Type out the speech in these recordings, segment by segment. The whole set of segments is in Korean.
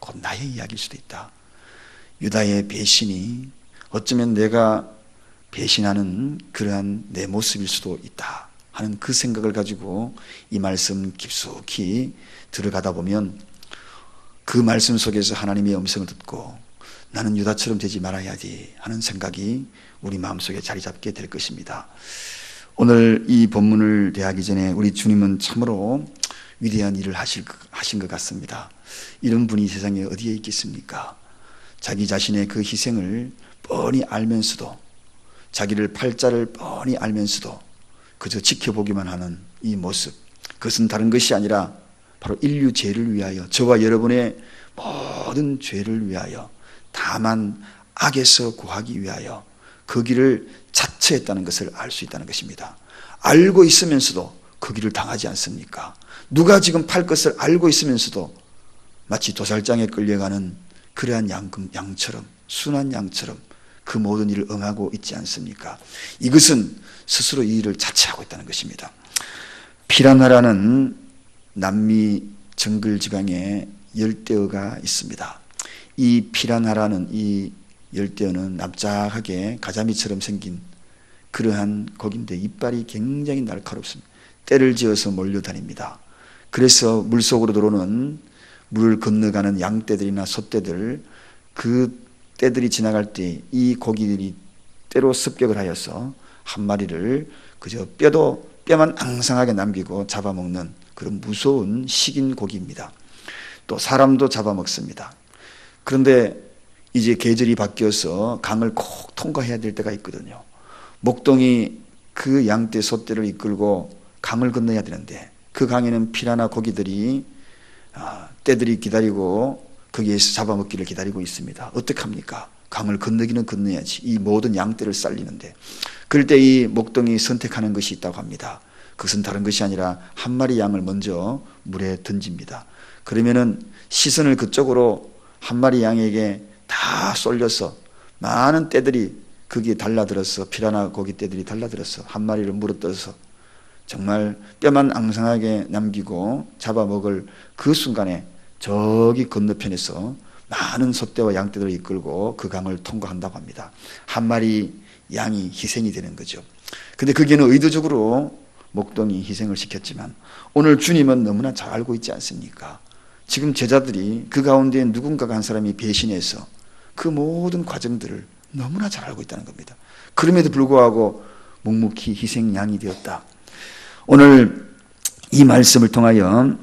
곧 나의 이야기일 수도 있다. 유다의 배신이 어쩌면 내가 배신하는 그러한 내 모습일 수도 있다 하는 그 생각을 가지고 이 말씀 깊숙이 들어가다 보면 그 말씀 속에서 하나님의 음성을 듣고 나는 유다처럼 되지 말아야지 하는 생각이 우리 마음속에 자리 잡게 될 것입니다. 오늘 이 본문을 대하기 전에 우리 주님은 참으로 위대한 일을 하신 것 같습니다. 이런 분이 세상에 어디에 있겠습니까? 자기 자신의 그 희생을 뻔히 알면서도, 자기를 팔자를 뻔히 알면서도 그저 지켜보기만 하는 이 모습, 그것은 다른 것이 아니라 바로 인류 죄를 위하여, 저와 여러분의 모든 죄를 위하여, 다만 악에서 구하기 위하여 그 길을 자처했다는 것을 알 수 있다는 것입니다. 알고 있으면서도 그 길을 당하지 않습니까? 누가 지금 팔 것을 알고 있으면서도 마치 도살장에 끌려가는 그러한 양처럼, 순한 양처럼 그 모든 일을 응하고 있지 않습니까? 이것은 스스로 이 일을 자처하고 있다는 것입니다. 피라나라는 남미 정글 지방에 열대어가 있습니다. 이 피라나라는 이 열대어는 납작하게 가자미처럼 생긴 그러한 고기인데 이빨이 굉장히 날카롭습니다. 떼를 지어서 몰려다닙니다. 그래서 물속으로 들어오는 물을 건너가는 양떼들이나 소떼들, 그 떼들이 지나갈 때 이 고기들이 때로 습격을 하여서 한 마리를 그저 뼈만 앙상하게 남기고 잡아먹는 그런 무서운 식인 고기입니다. 또 사람도 잡아먹습니다. 그런데 이제 계절이 바뀌어서 강을 꼭 통과해야 될 때가 있거든요. 목동이 그 양떼 소떼를 이끌고 강을 건너야 되는데 그 강에는 피라나 고기들이 떼들이 기다리고 거기에서 잡아먹기를 기다리고 있습니다. 어떡합니까? 강을 건너기는 건너야지. 이 모든 양떼를 살리는데 그럴 때 이 목동이 선택하는 것이 있다고 합니다. 그것은 다른 것이 아니라 한 마리 양을 먼저 물에 던집니다. 그러면은 시선을 그쪽으로 한 마리 양에게 다 쏠려서 많은 떼들이 거기에 달라들어서, 피라나 고기 떼들이 달라들어서 한 마리를 물어뜯어서 정말 뼈만 앙상하게 남기고 잡아먹을 그 순간에 저기 건너편에서 많은 소떼와 양떼들을 이끌고 그 강을 통과한다고 합니다. 한 마리 양이 희생이 되는 거죠. 근데 그게는 의도적으로 목동이 희생을 시켰지만 오늘 주님은 너무나 잘 알고 있지 않습니까? 지금 제자들이 그 가운데 누군가가 한 사람이 배신해서 그 모든 과정들을 너무나 잘 알고 있다는 겁니다. 그럼에도 불구하고 묵묵히 희생양이 되었다. 오늘 이 말씀을 통하여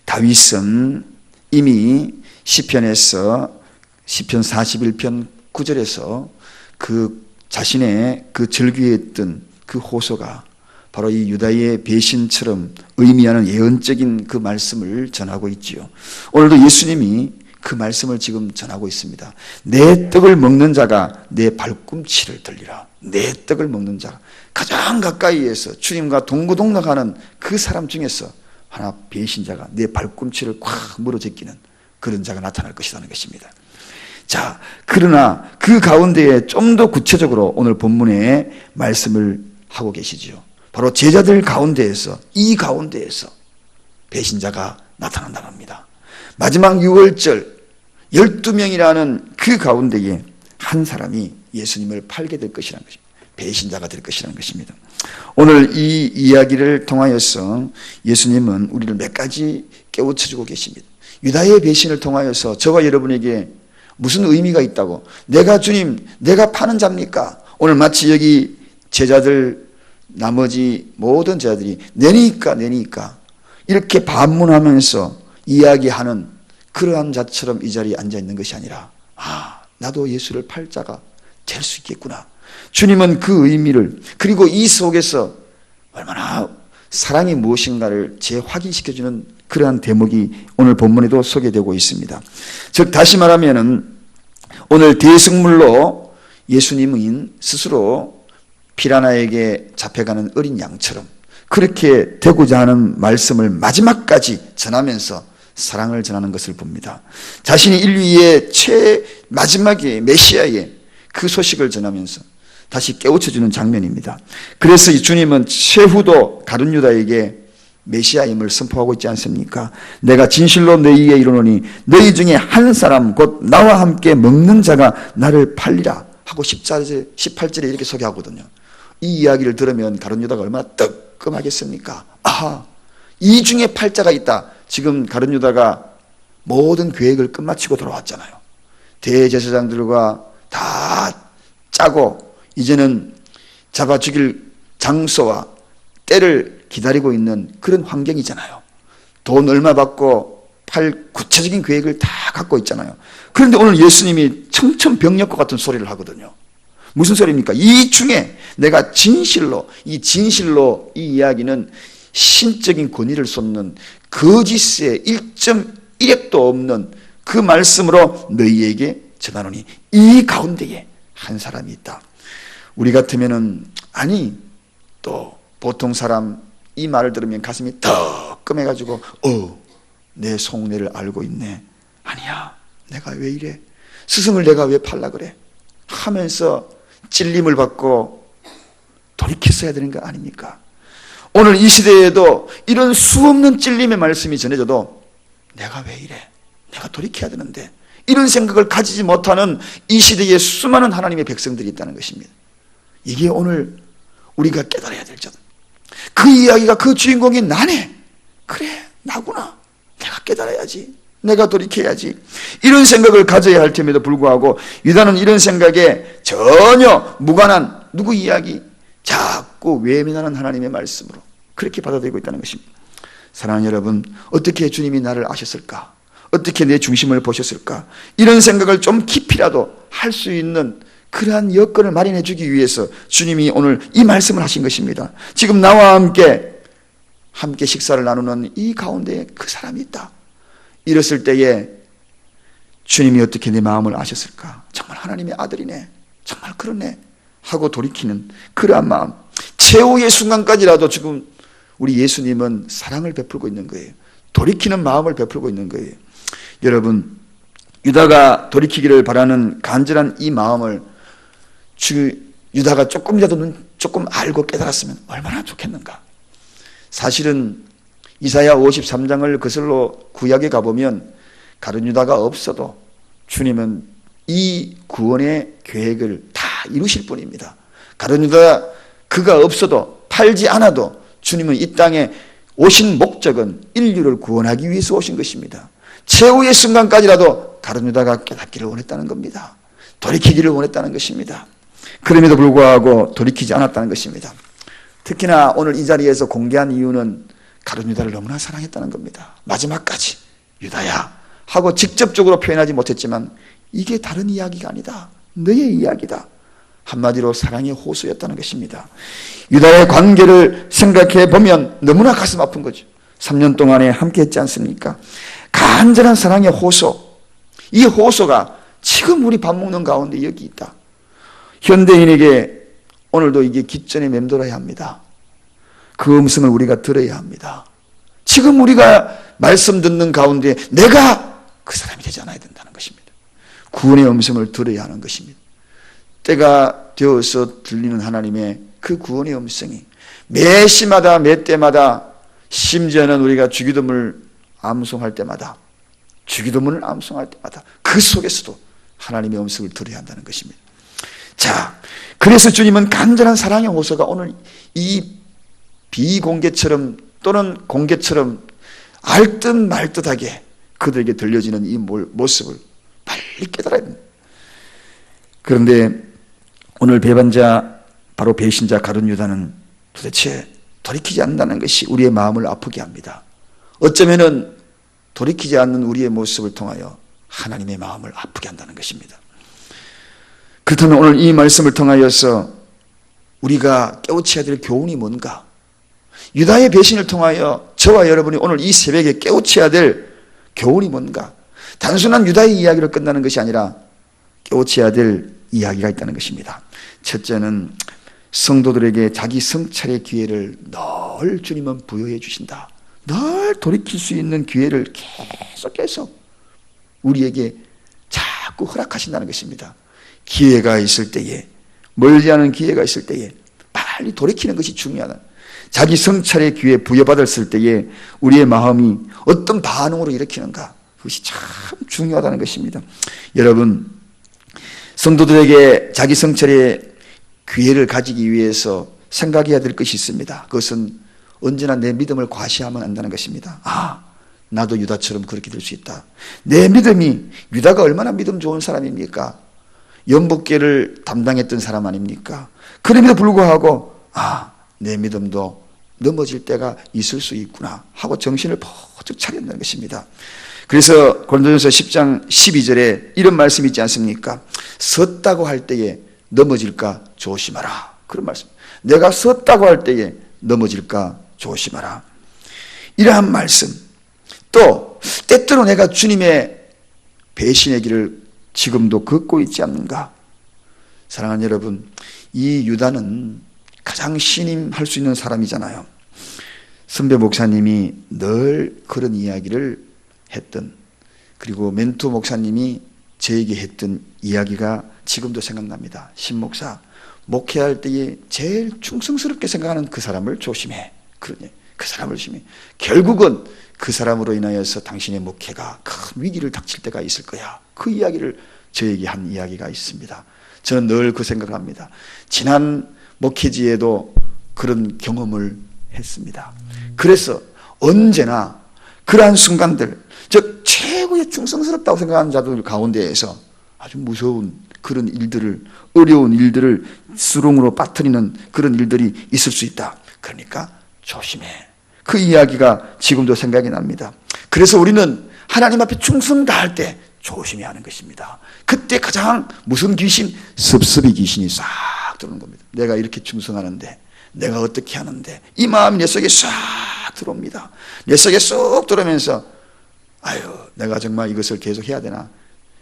다윗은 이미 시편에서 시편 41편 9절에서 그 자신의 그 절규했던 그 호소가 바로 이 유다의 배신처럼 의미하는 예언적인 그 말씀을 전하고 있지요. 오늘도 예수님이 그 말씀을 지금 전하고 있습니다. 내 떡을 먹는 자가 내 발꿈치를 들리라. 내 떡을 먹는 자, 가장 가까이에서 주님과 동고동락하는 그 사람 중에서 하나 배신자가 내 발꿈치를 꽉 물어제끼는 그런 자가 나타날 것이라는 것입니다. 자, 그러나 그 가운데에 좀 더 구체적으로 오늘 본문에 말씀을 하고 계시지요. 바로 제자들 가운데에서, 이 가운데에서 배신자가 나타난다고 합니다. 마지막 6월절 12명이라는 그 가운데에 한 사람이 예수님을 팔게 될 것이라는 것입니다. 배신자가 될 것이라는 것입니다. 오늘 이 이야기를 통하여서 예수님은 우리를 몇 가지 깨우쳐주고 계십니다. 유다의 배신을 통하여서 저와 여러분에게 무슨 의미가 있다고, 내가 주님, 내가 파는 자입니까? 오늘 마치 여기 제자들, 나머지 모든 제자들이 내니까 이렇게 반문하면서 이야기하는 그러한 자처럼 이 자리에 앉아 있는 것이 아니라, 나도 예수를 팔 자가 될 수 있겠구나. 주님은 그 의미를, 그리고 이 속에서 얼마나 사랑이 무엇인가를 재확인시켜주는 그러한 대목이 오늘 본문에도 소개되고 있습니다. 즉 다시 말하면은 오늘 대승물로 예수님은 스스로 피라나에게 잡혀가는 어린 양처럼 그렇게 되고자 하는 말씀을 마지막까지 전하면서 사랑을 전하는 것을 봅니다. 자신이 인류의 마지막에 메시아의 그 소식을 전하면서 다시 깨우쳐주는 장면입니다. 그래서 이 주님은 최후도 가룟 유다에게 메시아임을 선포하고 있지 않습니까? 내가 진실로 너희에게 이르노니 너희 중에 한 사람 곧 나와 함께 먹는 자가 나를 팔리라 하고 18절에 이렇게 소개하거든요. 이 이야기를 들으면 가룟 유다가 얼마나 뜨끔하겠습니까? 아하, 이 중에 팔자가 있다. 지금 가룟 유다가 모든 계획을 끝마치고 돌아왔잖아요. 대제사장들과 다 짜고 이제는 잡아 죽일 장소와 때를 기다리고 있는 그런 환경이잖아요. 돈 얼마 받고 팔 구체적인 계획을 다 갖고 있잖아요. 그런데 오늘 예수님이 청천벽력과 같은 소리를 하거든요. 무슨 소리입니까? 이 중에 내가 진실로 이 이야기는 신적인 권위를 쏟는 거짓에 1.1핵도 없는 그 말씀으로 너희에게 전하노니 이 가운데에 한 사람이 있다. 우리 같으면은 아니 또 보통 사람 이 말을 들으면 가슴이 뜨끔해가지고 내 속내를 알고 있네. 아니야, 내가 왜 이래? 스승을 내가 왜 팔라 그래? 하면서 찔림을 받고 돌이켰어야 되는 거 아닙니까? 오늘 이 시대에도 이런 수없는 찔림의 말씀이 전해져도 내가 왜 이래? 내가 돌이켜야 되는데 이런 생각을 가지지 못하는 이 시대에 수많은 하나님의 백성들이 있다는 것입니다. 이게 오늘 우리가 깨달아야 될 점. 그 이야기가 그 주인공이 나네. 그래, 나구나. 내가 깨달아야지. 내가 돌이켜야지. 이런 생각을 가져야 할 텐데도 불구하고 유다는 이런 생각에 전혀 무관한 누구 이야기, 자꾸 외면하는 하나님의 말씀으로 그렇게 받아들이고 있다는 것입니다. 사랑하는 여러분, 어떻게 주님이 나를 아셨을까? 어떻게 내 중심을 보셨을까? 이런 생각을 좀 깊이라도 할 수 있는 그러한 여건을 마련해 주기 위해서 주님이 오늘 이 말씀을 하신 것입니다. 지금 나와 함께 식사를 나누는 이 가운데에 그 사람이 있다. 이랬을 때에 주님이 어떻게 내 마음을 아셨을까? 정말 하나님의 아들이네. 정말 그러네. 하고 돌이키는 그러한 마음. 최후의 순간까지라도 지금 우리 예수님은 사랑을 베풀고 있는 거예요. 돌이키는 마음을 베풀고 있는 거예요. 여러분, 유다가 돌이키기를 바라는 간절한 이 마음을 유다가 조금 알고 깨달았으면 얼마나 좋겠는가. 사실은 이사야 53장을 거슬러 구약에 가보면 가룟 유다가 없어도 주님은 이 구원의 계획을 다 이루실 분입니다. 가룟 유다 그가 없어도 팔지 않아도 주님은 이 땅에 오신 목적은 인류를 구원하기 위해서 오신 것입니다. 최후의 순간까지라도 가룟 유다가 깨닫기를 원했다는 겁니다. 돌이키기를 원했다는 것입니다. 그럼에도 불구하고 돌이키지 않았다는 것입니다. 특히나 오늘 이 자리에서 공개한 이유는 가룟 유다를 너무나 사랑했다는 겁니다. 마지막까지 유다야 하고 직접적으로 표현하지 못했지만 이게 다른 이야기가 아니다. 너의 이야기다. 한마디로 사랑의 호소였다는 것입니다. 유다의 관계를 생각해 보면 너무나 가슴 아픈 거죠. 3년 동안에 함께 했지 않습니까? 간절한 사랑의 호소. 이 호소가 지금 우리 밥 먹는 가운데 여기 있다. 현대인에게 오늘도 이게 깃전에 맴돌아야 합니다. 그 음성을 우리가 들어야 합니다. 지금 우리가 말씀 듣는 가운데 내가 그 사람이 되지 않아야 된다는 것입니다. 구원의 음성을 들어야 하는 것입니다. 때가 되어서 들리는 하나님의 그 구원의 음성이 매 시마다 매 때마다 심지어는 우리가 주기도문을 암송할 때마다 그 속에서도 하나님의 음성을 들어야 한다는 것입니다. 자, 그래서 주님은 간절한 사랑의 호소가 오늘 이 비공개처럼 또는 공개처럼 알듯 말듯하게 그들에게 들려지는 이 모습을 빨리 깨달아야 됩니다. 그런데 오늘 배반자, 바로 배신자 가룟 유다는 도대체 돌이키지 않는다는 것이 우리의 마음을 아프게 합니다. 어쩌면은 돌이키지 않는 우리의 모습을 통하여 하나님의 마음을 아프게 한다는 것입니다. 그렇다면 오늘 이 말씀을 통하여서 우리가 깨우쳐야 될 교훈이 뭔가? 유다의 배신을 통하여 저와 여러분이 오늘 이 새벽에 깨우쳐야 될 교훈이 뭔가? 단순한 유다의 이야기로 끝나는 것이 아니라 깨우쳐야 될 이야기가 있다는 것입니다. 첫째는 성도들에게 자기 성찰의 기회를 늘 주님은 부여해 주신다. 늘 돌이킬 수 있는 기회를 계속 우리에게 자꾸 허락하신다는 것입니다. 기회가 있을 때에, 멀지 않은 기회가 있을 때에 빨리 돌이키는 것이 중요하다. 자기 성찰의 기회 부여받았을 때에 우리의 마음이 어떤 반응으로 일으키는가, 그것이 참 중요하다는 것입니다. 여러분, 성도들에게 자기 성찰의 기회를 가지기 위해서 생각해야 될 것이 있습니다. 그것은 언제나 내 믿음을 과시하면 안 된다는 것입니다. 나도 유다처럼 그렇게 될 수 있다. 내 믿음이, 유다가 얼마나 믿음 좋은 사람입니까? 연복계를 담당했던 사람 아닙니까? 그럼에도 불구하고 내 믿음도 넘어질 때가 있을 수 있구나 하고 정신을 번쩍 차린다는 것입니다. 그래서 고린도전서 10장 12절에 이런 말씀이 있지 않습니까? 섰다고 할 때에 넘어질까 조심하라. 그런 말씀. 내가 섰다고 할 때에 넘어질까 조심하라. 이러한 말씀. 또 때때로 내가 주님의 배신의 길을 지금도 걷고 있지 않는가? 사랑하는 여러분, 이 유다는 가장 신임할 수 있는 사람이잖아요. 선배 목사님이 늘 그런 이야기를 했던, 그리고 멘토 목사님이 저에게 했던 이야기가 지금도 생각납니다. 신 목사, 목회할 때에 제일 충성스럽게 생각하는 그 사람을 조심해. 그러니 그 사람을 조심해. 결국은 그 사람으로 인하여서 당신의 목회가 큰 위기를 닥칠 때가 있을 거야. 그 이야기를 저에게 한 이야기가 있습니다. 저는 늘 그 생각을 합니다. 지난 목회지에도 그런 경험을 했습니다. 그래서 언제나 그러한 순간들, 즉 최고의 충성스럽다고 생각하는 자들 가운데에서 아주 무서운 그런 일들을, 어려운 일들을 수렁으로 빠뜨리는 그런 일들이 있을 수 있다. 그러니까 조심해. 그 이야기가 지금도 생각이 납니다. 그래서 우리는 하나님 앞에 충성 다할 때 조심해야 하는 것입니다. 그때 가장 무슨 귀신? 섭섭이 귀신이 싹 들어오는 겁니다. 내가 이렇게 충성하는데, 내가 어떻게 하는데, 이 마음이 내 속에 싹 들어옵니다. 내 속에 쏙 들어오면서 내가 정말 이것을 계속 해야 되나,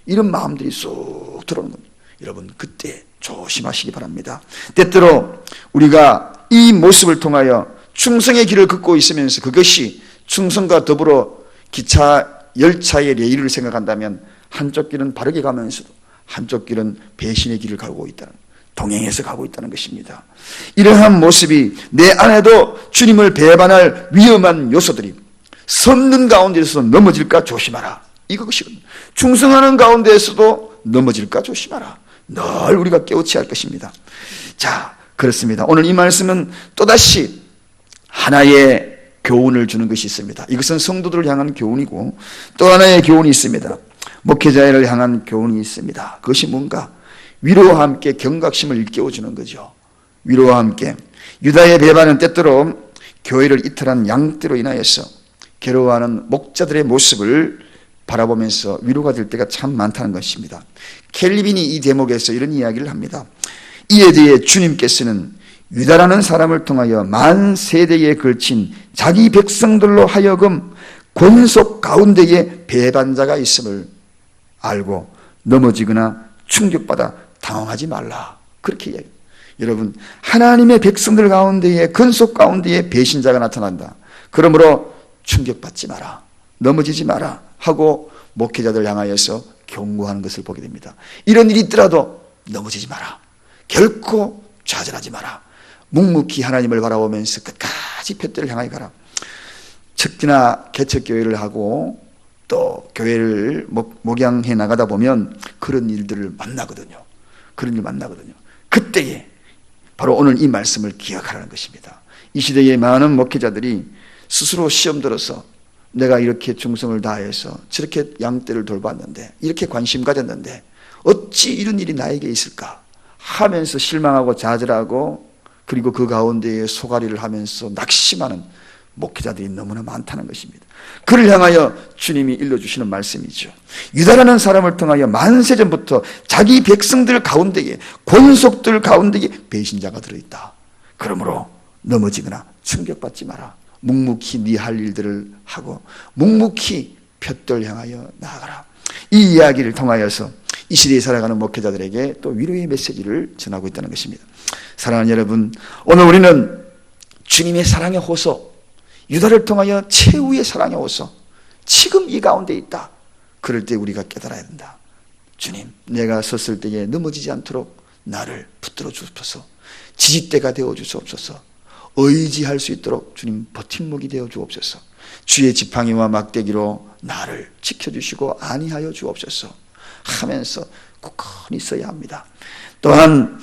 이런 마음들이 쏙 들어오는 겁니다. 여러분, 그때 조심하시기 바랍니다. 때때로 우리가 이 모습을 통하여 충성의 길을 걷고 있으면서 그것이 충성과 더불어 기차, 열차의 레일을 생각한다면 한쪽 길은 바르게 가면서도 한쪽 길은 배신의 길을 가고 있다는, 동행해서 가고 있다는 것입니다. 이러한 모습이 내 안에도 주님을 배반할 위험한 요소들이 섰는 가운데에서 넘어질까 조심하라. 이것이거든요. 충성하는 가운데에서도 넘어질까 조심하라. 늘 우리가 깨우쳐야 할 것입니다. 자, 그렇습니다. 오늘 이 말씀은 또다시 하나의 교훈을 주는 것이 있습니다. 이것은 성도들을 향한 교훈이고 또 하나의 교훈이 있습니다. 목회자를 향한 교훈이 있습니다. 그것이 뭔가? 위로와 함께 경각심을 일깨워주는 거죠. 위로와 함께. 유다의 배반은 때때로 교회를 이탈한 양떼로 인하여서 괴로워하는 목자들의 모습을 바라보면서 위로가 될 때가 참 많다는 것입니다. 켈빈이 이 대목에서 이런 이야기를 합니다. 이에 대해 주님께서는 유다라는 사람을 통하여 만 세대에 걸친 자기 백성들로 하여금 권속 가운데에 배반자가 있음을 알고 넘어지거나 충격받아 당황하지 말라. 그렇게 이야기합니다. 여러분, 하나님의 백성들 가운데에, 권속 가운데에 배신자가 나타난다. 그러므로 충격받지 마라, 넘어지지 마라 하고 목회자들 향하여서 경고하는 것을 보게 됩니다. 이런 일이 있더라도 넘어지지 마라, 결코 좌절하지 마라, 묵묵히 하나님을 바라보면서 끝까지 푯대를 향하여 가라. 특히나 개척교회를 하고 또 교회를 목양해 나가다 보면 그런 일들을 만나거든요. 그런 일 만나거든요. 그때에 바로 오늘 이 말씀을 기억하라는 것입니다. 이 시대의 많은 목회자들이 스스로 시험 들어서 내가 이렇게 충성을 다해서 저렇게 양떼를 돌봤는데, 이렇게 관심 가졌는데 어찌 이런 일이 나에게 있을까 하면서 실망하고 좌절하고, 그리고 그 가운데에 소가리를 하면서 낙심하는 목회자들이 너무나 많다는 것입니다. 그를 향하여 주님이 일러주시는 말씀이죠. 유다라는 사람을 통하여 만세전부터 자기 백성들 가운데에, 권속들 가운데에 배신자가 들어있다. 그러므로 넘어지거나 충격받지 마라. 묵묵히 네 할 일들을 하고 묵묵히 푯들 향하여 나아가라. 이 이야기를 통하여서 이 시대에 살아가는 목회자들에게 또 위로의 메시지를 전하고 있다는 것입니다. 사랑하는 여러분, 오늘 우리는 주님의 사랑의 호소, 유다를 통하여 최후의 사랑의 호소, 지금 이 가운데 있다. 그럴 때 우리가 깨달아야 된다. 주님, 내가 섰을 때에 넘어지지 않도록 나를 붙들어 주옵소서. 지지대가 되어 주옵소서. 의지할 수 있도록 주님 버팀목이 되어 주옵소서. 주의 지팡이와 막대기로 나를 지켜주시고 안위하여 주옵소서 하면서 굳건히 서야 합니다. 또한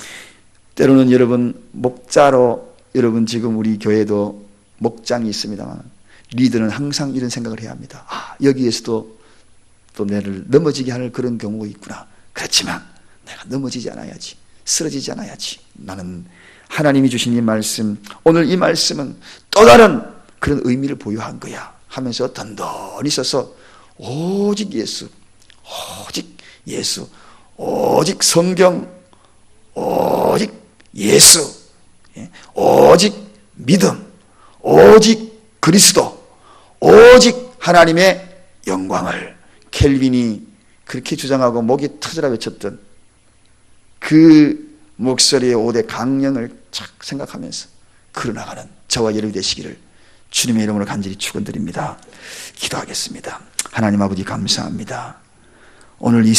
때로는 여러분 목자로, 여러분 지금 우리 교회도 목장이 있습니다만 리더는 항상 이런 생각을 해야 합니다. 여기에서도 또 나를 넘어지게 하는 그런 경우가 있구나. 그렇지만 내가 넘어지지 않아야지, 쓰러지지 않아야지. 나는 하나님이 주신 이 말씀, 오늘 이 말씀은 또 다른 그런 의미를 보유한 거야 하면서 던던히 서서 오직 예수, 오직 예수, 오직 성경, 오직 예수, 오직 믿음, 오직 그리스도, 오직 하나님의 영광을, 켈빈이 그렇게 주장하고 목이 터져라 외쳤던 그 목소리의 5대 강령을 착 생각하면서 걸어나가는 저와 여러분이 되시기를 주님의 이름으로 간절히 축원드립니다. 기도하겠습니다. 하나님 아버지 감사합니다. 오늘 이